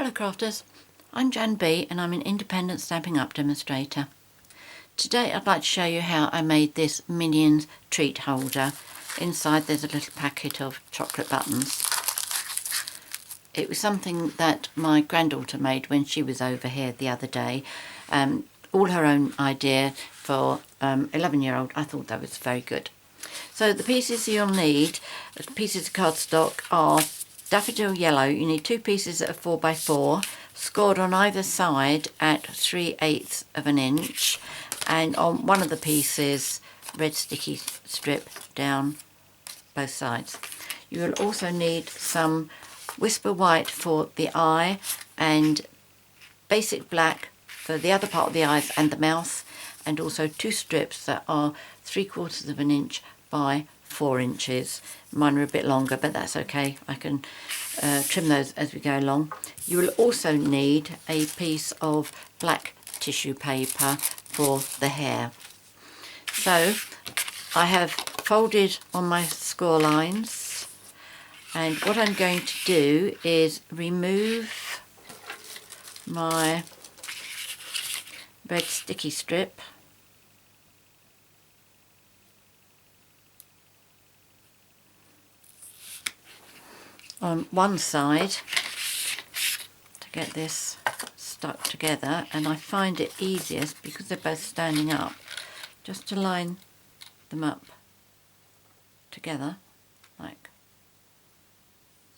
Hello crafters, I'm JanB and I'm an independent Stampin' Up demonstrator. Today I'd like to show you how I made this Minion Treat Holder. Inside there's a little packet of chocolate buttons. It was something that my granddaughter made when she was over here the other day. All her own idea for 11-year-old. I thought that was very good. So the pieces you'll need, pieces of cardstock, are Daffodil yellow. You need 2 pieces that are 4x4, scored on either side at 3/8 of an inch, and on one of the pieces red sticky strip down both sides. You will also need some Whisper White for the eye and basic black for the other part of the eyes and the mouth, and also 2 strips that are 3/4 of an inch by 4 inches. Mine are a bit longer, but that's okay. I can trim those as we go along. You will also need a piece of black tissue paper for the hair. So I have folded on my score lines, and what I'm going to do is remove my red sticky strip on one side to get this stuck together, and I find it easiest because they're both standing up just to line them up together like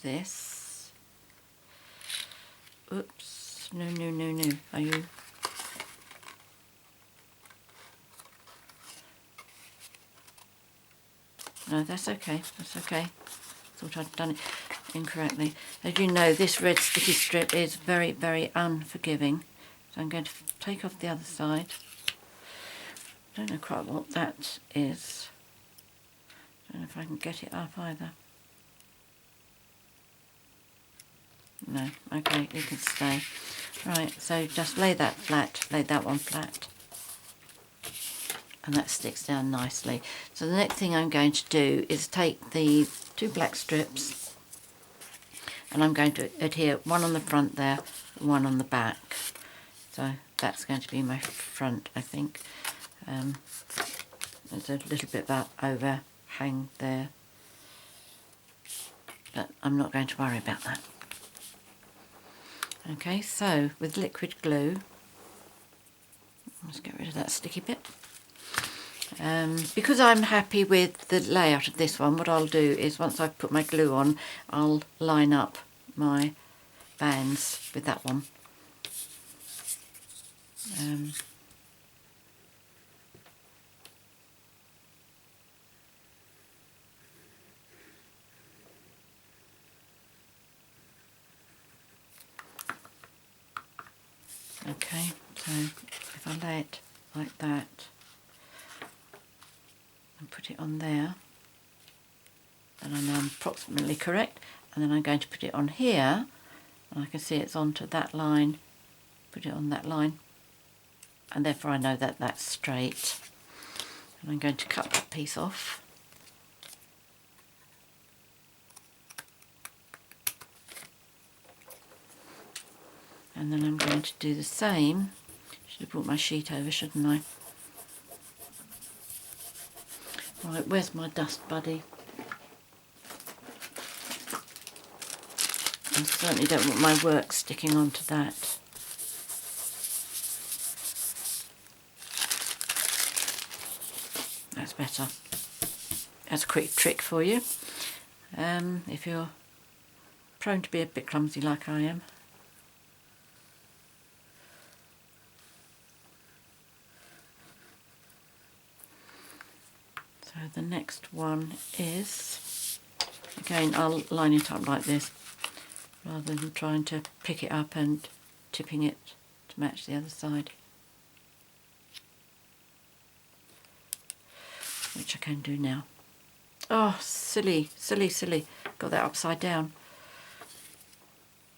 this. Oops, no, are you? No, that's okay, thought I'd done it incorrectly. As you know, this red sticky strip is very, very unforgiving, so I'm going to take off the other side. I don't know quite what that is. I don't know if I can get it up either. No, okay, it can stay. Right, so just lay that flat, lay that one flat, and that sticks down nicely. So the next thing I'm going to do is take the 2 black strips, and I'm going to adhere one on the front there, one on the back. So that's going to be my front, I think. There's a little bit of that overhang there, but I'm not going to worry about that. Okay, so with liquid glue, let's get rid of that sticky bit. Because I'm happy with the layout of this one, what I'll do is once I've put my glue on, I'll line up my bands with that one. Okay, so if I lay it like that and put it on there, then I know I'm approximately correct, and then I'm going to put it on here, and I can see it's onto that line, put it on that line, and therefore I know that that's straight. And I'm going to cut that piece off. And then I'm going to do the same. Should have brought my sheet over, shouldn't I? Right, where's my dust buddy? I certainly don't want my work sticking onto that. That's better. That's a quick trick for you. If you're prone to be a bit clumsy like I am. So the next one is, again, I'll line it up like this rather than trying to pick it up and tipping it to match the other side, which I can do now. Oh, silly, got that upside down.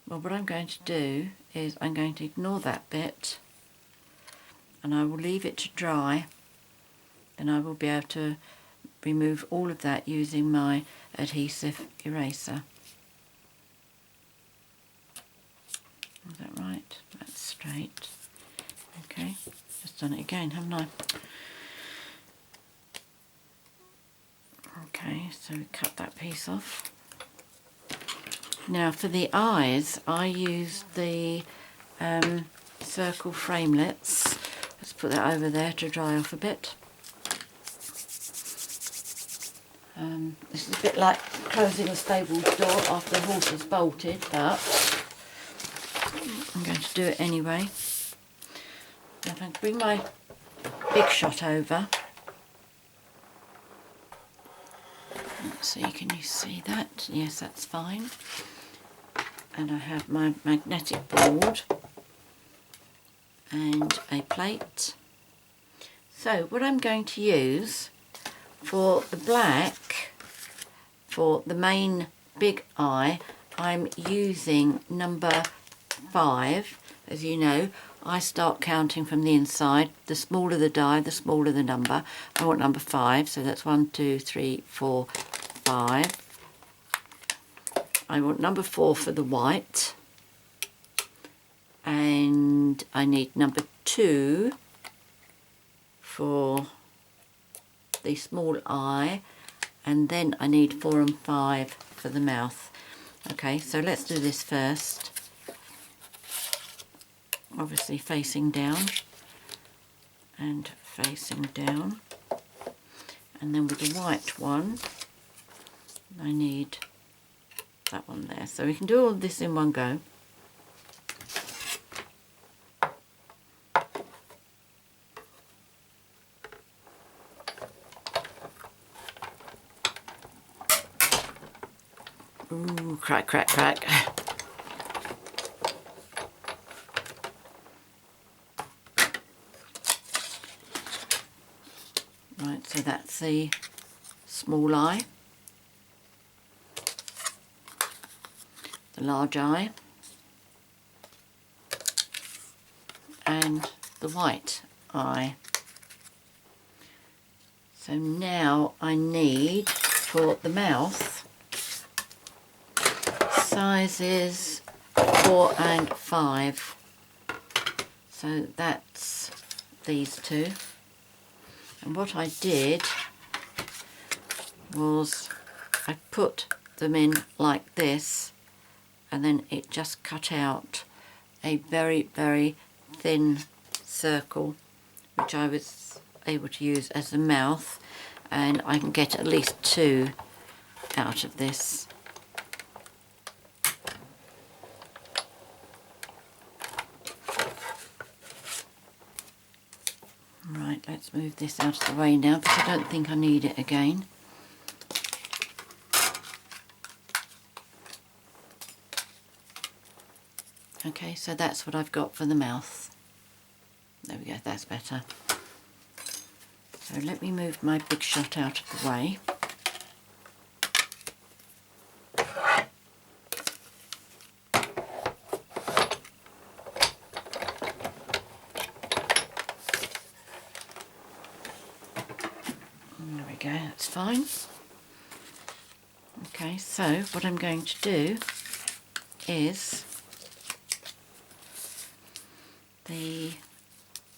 Well, what I'm going to do is I'm going to ignore that bit, and I will leave it to dry. Then I will be able to remove all of that using my adhesive eraser. done it again, haven't I? Okay, so we cut that piece off. Now for the eyes, I used the circle framelits. Let's put that over there to dry off a bit. This is a bit like closing a stable door after the horse is bolted, but I'm going to do it anyway. Now if I can bring my big shot over. Let's see, can you see that? Yes, that's fine. And I have my magnetic board and a plate. So what I'm going to use for the black, for the main big eye, I'm using number 5. As you know, I start counting from the inside. The smaller the die, the smaller the number. I want number 5, so that's 1, 2, 3, 4, 5. I want number 4 for the white, and I need number 2 for the small eye, and then I need 4 and 5 for the mouth. Okay, so let's do this first. Obviously facing down and facing down, and then with the white one I need that one there. So we can do all of this in one go. Ooh, crack, crack, crack. Right, so that's the small eye, the large eye, and the white eye. So now I need, for the mouth, sizes 4 and 5. So that's these two. And what I did was I put them in like this, and then it just cut out a very, very thin circle, which I was able to use as a mouth, and I can get at least 2 out of this. Right, let's move this out of the way now, because I don't think I need it again. Okay, so that's what I've got for the mouth. There we go, that's better. So let me move my big shot out of the way. There we go, that's fine. Okay, so what I'm going to do is the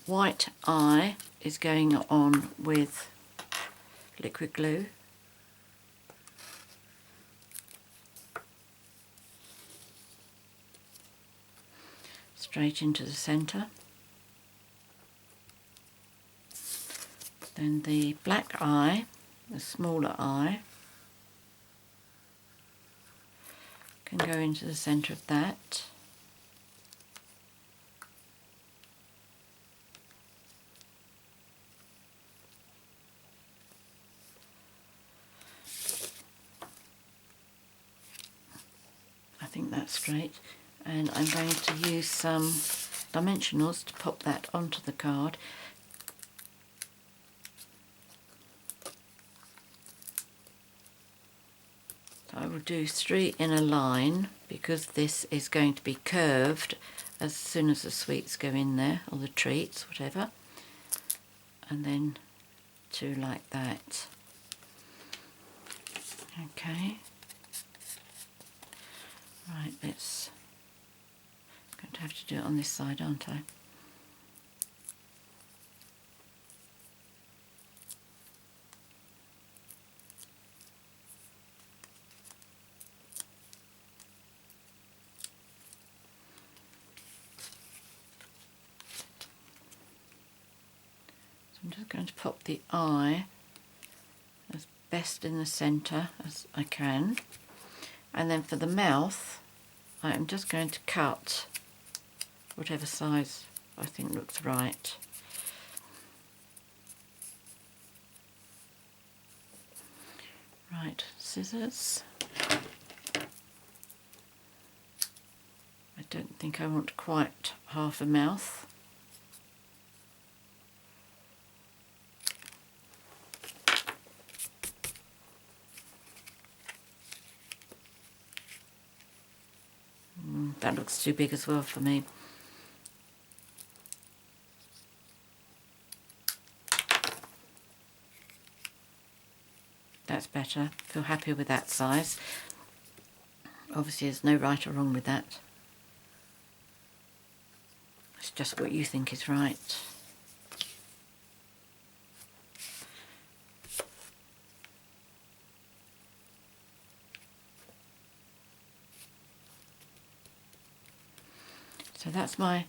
white eye is going on with liquid glue. Straight into the centre. Then the black eye, the smaller eye, can go into the centre of that. I think that's straight, and I'm going to use some dimensionals to pop that onto the card. So I will do 3 in a line, because this is going to be curved as soon as the sweets go in there, or the treats, whatever, and then 2 like that. Okay. Right, let's, I'm going to have to do it on this side, aren't I? just going to pop the eye as best in the centre as I can, and then for the mouth I am just going to cut whatever size I think looks right. Right, scissors. I don't think I want quite half a mouth. That looks too big as well for me. That's better. Feel happier with that size. Obviously there's no right or wrong with that. It's just what you think is right. So that's my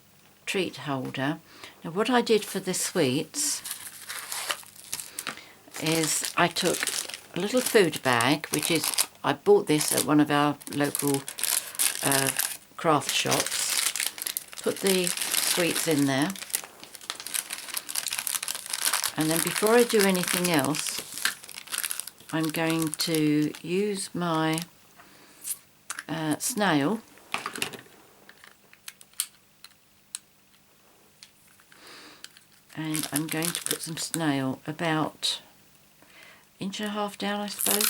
treat holder. Now what I did for the sweets is I took a little food bag, which is, I bought this at one of our local craft shops, put the sweets in there, and then before I do anything else I'm going to use my snail and I'm going to put some snail about 1.5 inches down, I suppose,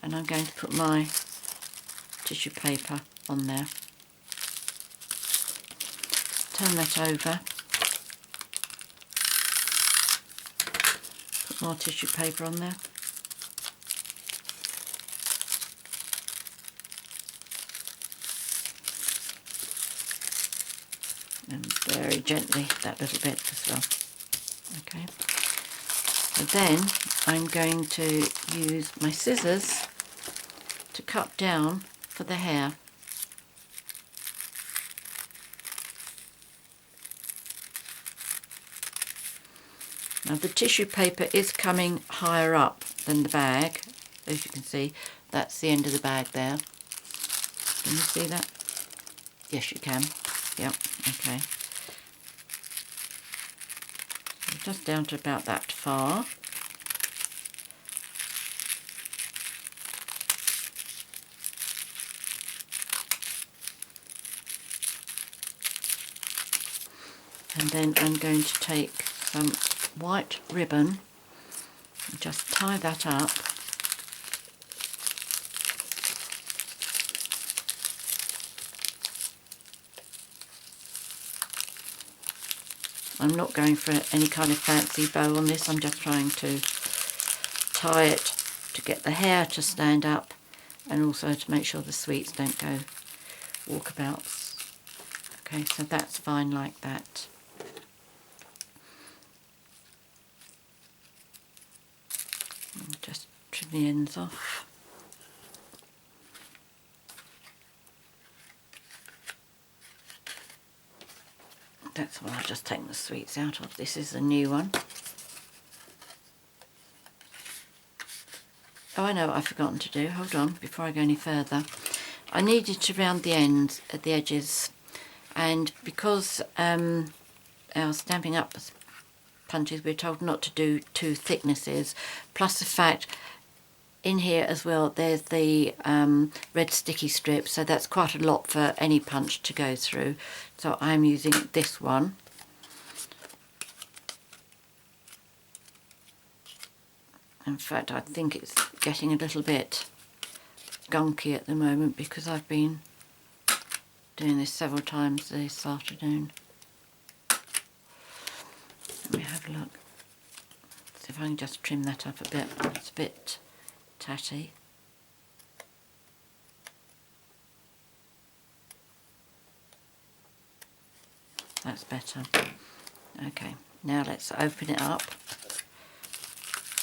and I'm going to put my tissue paper on there. Turn that over, put more tissue paper on there, and very gently that little bit as well. Okay, so then I'm going to use my scissors to cut down for the hair. Now the tissue paper is coming higher up than the bag, as you can see. That's the end of the bag there. Can you see that? Yes, you can. Yep, okay. So just down to about that far. And then I'm going to take some white ribbon and just tie that up. I'm not going for any kind of fancy bow on this, I'm just trying to tie it to get the hair to stand up and also to make sure the sweets don't go walkabouts. Okay, so that's fine like that. And just trim the ends off. That's what I'll just take the sweets out of. This is a new one. Oh, I know what I've forgotten to do. Hold on, before I go any further. I needed to round the ends at the edges, and because our Stampin' Up punches we're told not to do two thicknesses, plus the fact in here as well there's the red sticky strip, so that's quite a lot for any punch to go through. So I'm using this one. In fact, I think it's getting a little bit gunky at the moment because I've been doing this several times this afternoon. Let me have a look. See if I can just trim that up a bit. It's a bit tatty. That's better. Okay, now let's open it up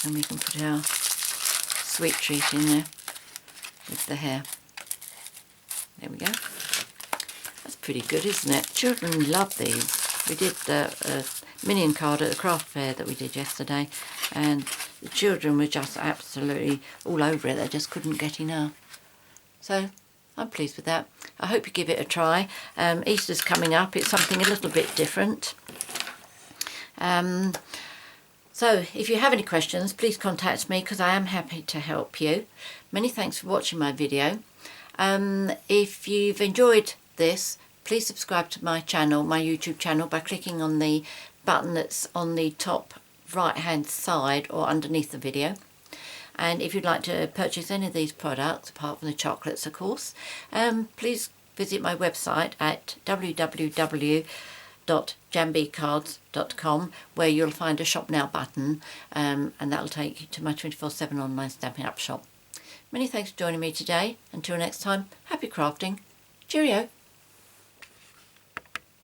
and we can put our sweet treat in there with the hair. There we go. That's pretty good, isn't it? Children love these. We did the Minion card at the craft fair that we did yesterday, and the children were just absolutely all over it. They just couldn't get enough. So I'm pleased with that. I hope you give it a try. Easter's coming up. It's something a little bit different. So if you have any questions, please contact me, because I am happy to help you. Many thanks for watching my video. If you've enjoyed this, please subscribe to my channel, my YouTube channel, by clicking on the button that's on the top right hand side or underneath the video. And if you'd like to purchase any of these products, apart from the chocolates of course, please visit my website at www.janbcards.com, where you'll find a shop now button, and that'll take you to my 24/7 online Stampin' Up shop. Many thanks for joining me today. Until next time, happy crafting. Cheerio.